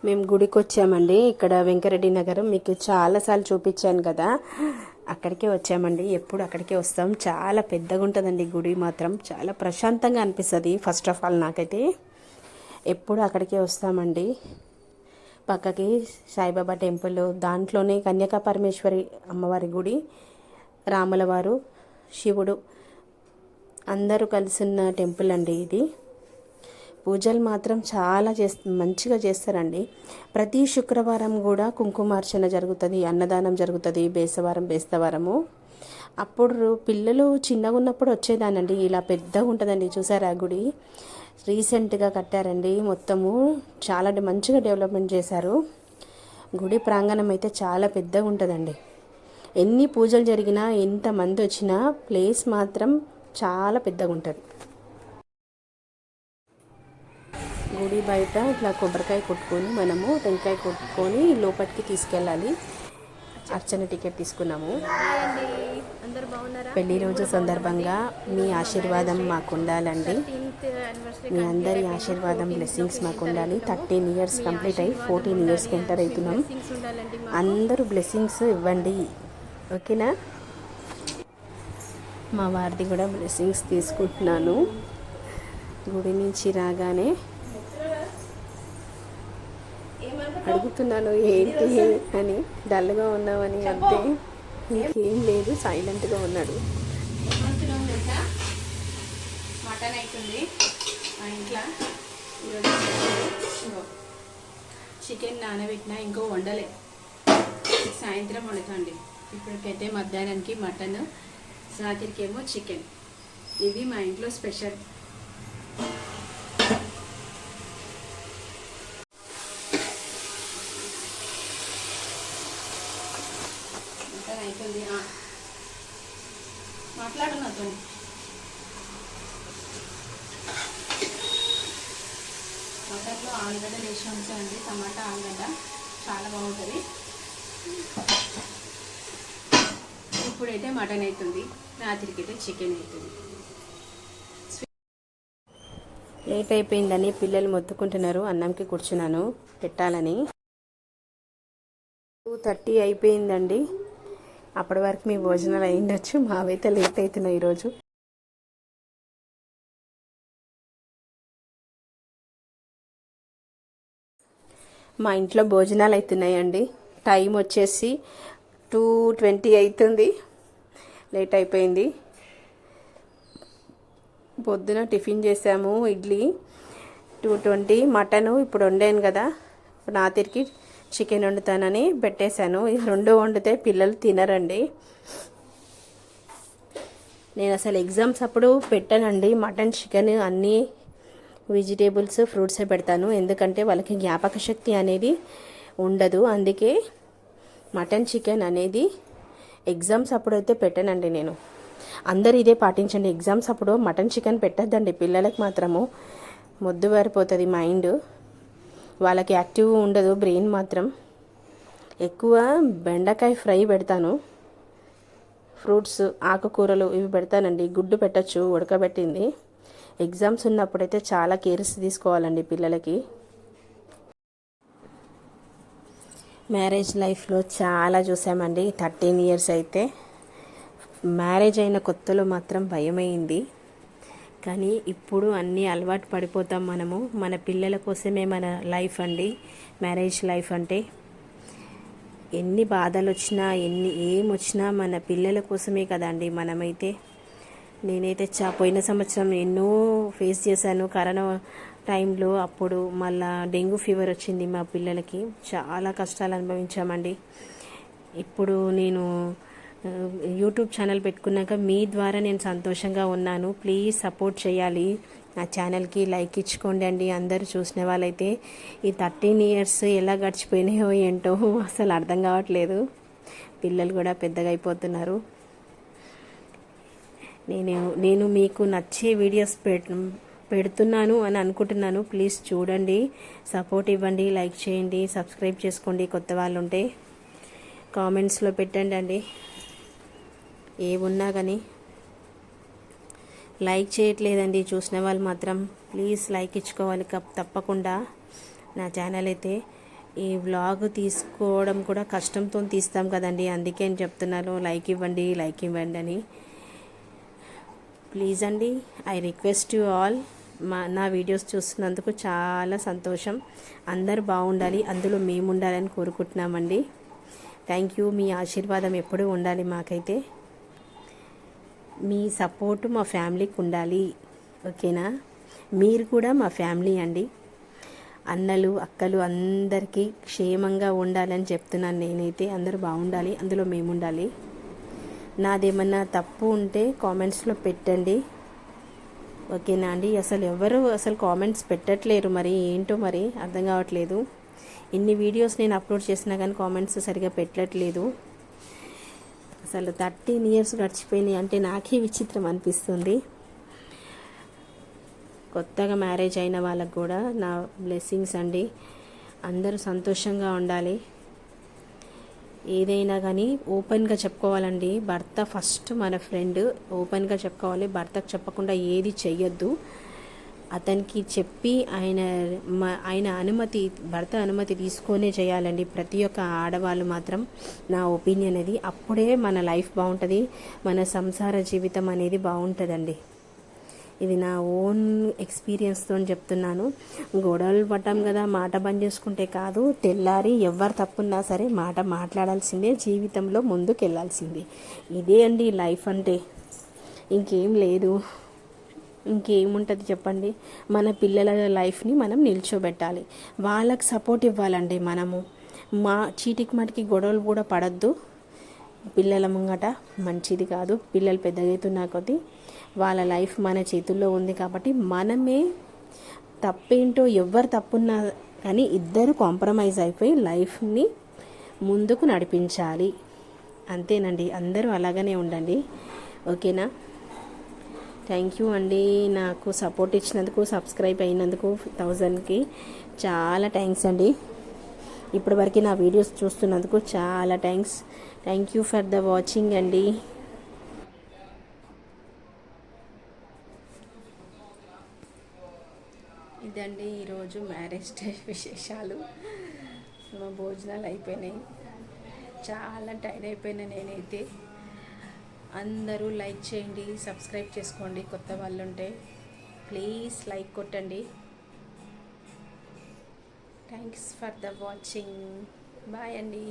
మేము గుడికి వచ్చామండి. ఇక్కడ వెంకరెడ్డి నగరం మీకు చాలాసార్లు చూపించాను కదా, అక్కడికే వచ్చామండి. ఎప్పుడు అక్కడికే వస్తాం. చాలా పెద్దగా ఉంటుందండి గుడి, మాత్రం చాలా ప్రశాంతంగా అనిపిస్తుంది. ఫస్ట్ ఆఫ్ ఆల్ నాకైతే ఎప్పుడు అక్కడికే వస్తామండి. పక్కకి సాయిబాబా టెంపుల్, దాంట్లోనే కన్యకా పరమేశ్వరి అమ్మవారి గుడి, రాముల వారు, శివుడు అందరూ కలిసిన టెంపుల్ అండి ఇది. పూజలు మాత్రం చాలా మంచిగా చేస్తారండి. ప్రతి శుక్రవారం కూడా కుంకుమార్చన జరుగుతుంది, అన్నదానం జరుగుతుంది. బేస్తవారము అప్పుడు పిల్లలు చిన్నగా ఉన్నప్పుడు వచ్చేదానండి. ఇలా పెద్దగా ఉంటుందండి, చూసారా గుడి. రీసెంట్గా కట్టారండి, మొత్తము చాలా మంచిగా డెవలప్మెంట్ చేశారు. గుడి ప్రాంగణం అయితే చాలా పెద్దగా ఉంటుందండి. ఎన్ని పూజలు జరిగినా, ఎంతమంది వచ్చినా ప్లేస్ మాత్రం చాలా పెద్దగా ఉంటుంది. గుడి బయట ఇట్లా కొబ్బరికాయ కొట్టుకొని, మనము టెంకాయ కొట్టుకొని లోపలికి తీసుకెళ్ళాలి. అర్చన టికెట్ తీసుకున్నాము. పెళ్లి రోజు సందర్భంగా మీ ఆశీర్వాదం మాకు ఉండాలండి. మీ అందరి ఆశీర్వాదం, బ్లెస్సింగ్స్ మాకు ఉండాలి. 13 ఇయర్స్ కంప్లీట్ అయ్యి 14 ఇయర్స్కి ఎంటర్ అవుతున్నాం. అందరూ బ్లెస్సింగ్స్ ఇవ్వండి, ఓకేనా. మా వారిది కూడా బ్లెస్సింగ్స్ తీసుకుంటున్నాను. గుడి నుంచి రాగానే అడుగుతున్నాను ఏంటి అని, డల్గా ఉన్నామని. అంతే, ఇంకేం లేదు, సైలెంట్గా ఉన్నాడు. మటన్ అవుతుంది మా ఇంట్లో. చికెన్ నానబెట్టినా, ఇంకో వండలే, సాయంత్రం వండుతాండి. ఇప్పటికైతే మధ్యాహ్నానికి మటన్, రాత్రికేమో చికెన్. ఇది మా ఇంట్లో స్పెషల్. అవుతుంది, మాట్లాడు నాతో. మటన్లో ఆలుగడ్డ వేసి ఉంచండి, టమాటా ఆలుగడ్డ చాలా బాగుంటుంది. ఇప్పుడైతే మటన్ అవుతుంది, రాత్రికి అయితే చికెన్ అవుతుంది. లేట్ అయిపోయిందని పిల్లలు మొత్తుకుంటున్నారు. అన్నంకి కూర్చున్నాను పెట్టాలని. 2:30 అయిపోయిందండి. అప్పటి వరకు మీ భోజనాలు అయ్యిండొచ్చు, మావైతే లేట్ అవుతున్నాయి ఈరోజు. మా ఇంట్లో భోజనాలు అవుతున్నాయండి. టైం వచ్చేసి 2:20 అవుతుంది. లేట్ అయిపోయింది. పొద్దున టిఫిన్ చేసాము, ఇడ్లీ. 2:20 మటను ఇప్పుడు వండాను కదా, రాత్రికి చికెన్ వండుతానని పెట్టేశాను. ఇది 2 వండితే పిల్లలు తినరండి. నేను అసలు ఎగ్జామ్స్ అప్పుడు పెట్టానండి మటన్, చికెన్, అన్నీ వెజిటేబుల్స్, ఫ్రూట్సే పెడతాను. ఎందుకంటే వాళ్ళకి జ్ఞాపక శక్తి అనేది ఉండదు. అందుకే మటన్, చికెన్ అనేది ఎగ్జామ్స్ అప్పుడు అయితే పెట్టానండి నేను. అందరు ఇదే పాటించండి. ఎగ్జామ్స్ అప్పుడు మటన్, చికెన్ పెట్టద్దండి పిల్లలకు మాత్రము. మొద్దు వారిపోతుంది మైండ్, వాళ్ళకి యాక్టివ్ ఉండదు బ్రెయిన్ మాత్రం. ఎక్కువ బెండకాయ ఫ్రై పెడతాను, ఫ్రూట్స్, ఆకుకూరలు ఇవి పెడతానండి. గుడ్డు పెట్టచ్చు, ఉడకబెట్టింది. ఎగ్జామ్స్ ఉన్నప్పుడైతే చాలా కేర్స్ తీసుకోవాలండి పిల్లలకి. మ్యారేజ్ లైఫ్లో చాలా చూసామండి. 13 ఇయర్స్ అయితే. మ్యారేజ్ అయిన కొత్తలో మాత్రం భయమైంది, కానీ ఇప్పుడు అన్నీ అలవాటు పడిపోతాం మనము. మన పిల్లల కోసమే మన లైఫ్ అండి, మ్యారేజ్ లైఫ్ అంటే. ఎన్ని బాధలు వచ్చినా, ఏమొచ్చినా మన పిల్లల కోసమే కదండి మనమైతే. నేనైతే పోయిన సంవత్సరం ఎన్నో ఫేస్ చేశాను కరోనా టైంలో. అప్పుడు మళ్ళా డెంగ్యూ ఫీవర్ వచ్చింది మా పిల్లలకి. చాలా కష్టాలు అనుభవించామండి. ఇప్పుడు నేను యూట్యూబ్ ఛానల్ పెట్టుకున్నాక మీ ద్వారా నేను సంతోషంగా ఉన్నాను. ప్లీజ్ సపోర్ట్ చేయాలి నా ఛానల్కి, లైక్ ఇచ్చుకోండి అండి. అందరూ చూసిన వాళ్ళైతే. ఈ 13 ఇయర్స్ ఎలా గడిచిపోయినాయో ఏంటో అసలు అర్థం కావట్లేదు. పిల్లలు కూడా పెద్దగా అయిపోతున్నారు. నేను మీకు నచ్చే వీడియోస్ పెడుతున్నాను అని అనుకుంటున్నాను. ప్లీజ్ చూడండి, సపోర్ట్ ఇవ్వండి, లైక్ చేయండి, సబ్స్క్రైబ్ చేసుకోండి. కొత్త వాళ్ళు ఉంటే కామెంట్స్లో పెట్టండి అండి. ఏమున్నా కానీ లైక్ చేయట్లేదండి చూసిన వాళ్ళు మాత్రం. ప్లీజ్ లైక్ ఇచ్చుకోవాలి తప్పకుండా. నా ఛానల్ అయితే ఈ వ్లాగ్ తీసుకోవడం కూడా కష్టంతో తీస్తాం కదండి, అందుకే అని చెప్తున్నాను లైక్ ఇవ్వండి అని. ప్లీజ్ అండి, ఐ రిక్వెస్ట్ యూ ఆల్. నా వీడియోస్ చూస్తున్నందుకు చాలా సంతోషం. అందరు బాగుండాలి, అందులో మేము ఉండాలని కోరుకుంటున్నామండి. Thank you. మీ ఆశీర్వాదం ఎప్పుడూ ఉండాలి మాకైతే. మీ సపోర్టు మా ఫ్యామిలీకి ఉండాలి, ఓకేనా? మీరు కూడా మా ఫ్యామిలీ అండి. అన్నలు అక్కలు అందరికీ క్షేమంగా ఉండాలని చెప్తున్నాను నేనైతే. అందరూ బాగుండాలి, అందులో మేము ఉండాలి. నాదేమన్నా తప్పు ఉంటే కామెంట్స్లో పెట్టండి, ఓకేనా అండి? అసలు కామెంట్స్ పెట్టట్లేరు, మరి ఏంటో మరి అర్థం కావట్లేదు. ఇన్ని వీడియోస్ నేను అప్లోడ్ చేసినా కానీ కామెంట్స్ సరిగా పెట్టట్లేదు. అసలు 13 years గడిచిపోయినాయి అంటే నాకే విచిత్రం అనిపిస్తుంది. కొత్తగా మ్యారేజ్ అయిన వాళ్ళకు కూడా నా బ్లెస్సింగ్స్ అండి. అందరూ సంతోషంగా ఉండాలి. ఏదైనా కానీ ఓపెన్గా చెప్పుకోవాలండి. భర్త ఫస్ట్ మన ఫ్రెండ్, ఓపెన్గా చెప్పుకోవాలి. భర్తకు చెప్పకుండా ఏది చెయ్యొద్దు. అతనికి చెప్పి ఆయన అనుమతి, భర్త అనుమతి తీసుకొనే చేయాలండి ప్రతి ఒక్క ఆడవాళ్ళు మాత్రం, నా ఒపీనియన్ అది. అప్పుడే మన లైఫ్ బాగుంటుంది, మన సంసార జీవితం అనేది బాగుంటుందండి. ఇది నా ఓన్ ఎక్స్పీరియన్స్తో చెప్తున్నాను. గొడవలు పడ్డాం కదా, మాట బంద్ చేసుకుంటే కాదు, తెల్లారి ఎవరు తప్పున్నా సరే మాట మాట్లాడాల్సిందే, జీవితంలో ముందుకు వెళ్ళాల్సిందే. ఇదే అండి లైఫ్ అంటే, ఇంకేం లేదు. ఇంకేముంటుంది చెప్పండి? మన పిల్లల లైఫ్ని మనం నిల్చోబెట్టాలి, వాళ్ళకి సపోర్ట్ ఇవ్వాలండి మనము. చీటికి మాటికి గొడవలు కూడా పడద్దు పిల్లల ముంగట, మంచిది కాదు. పిల్లలు పెద్దగా అవుతున్నా కొద్దీ వాళ్ళ లైఫ్ మన చేతుల్లో ఉంది కాబట్టి మనమే, తప్పేంటో ఎవరు తప్పున్నా కానీ ఇద్దరు కాంప్రమైజ్ అయిపోయి లైఫ్ని ముందుకు నడిపించాలి, అంతేనండి. అందరూ అలాగనే ఉండండి, ఓకేనా? థ్యాంక్ యూ అండి. నాకు సపోర్ట్ ఇచ్చినందుకు, సబ్స్క్రైబ్ అయినందుకు 1000కి చాలా థ్యాంక్స్ అండి. ఇప్పటివరకు నా వీడియోస్ చూస్తున్నందుకు చాలా thanks. Thank you for the watching అండి. ఇదండి ఈరోజు మ్యారేజ్ డే విశేషాలు. మా భోజనాలు అయిపోయినాయి, చాలా టైర్డ్ అయిపోయినా నేనైతే. అందరూ లైక్ చేయండి, సబ్స్క్రైబ్ చేసుకోండి. కొత్త వాళ్ళు ఉంటే ప్లీజ్ లైక్ కొట్టండి. Thanks for the watching. Bye అండి.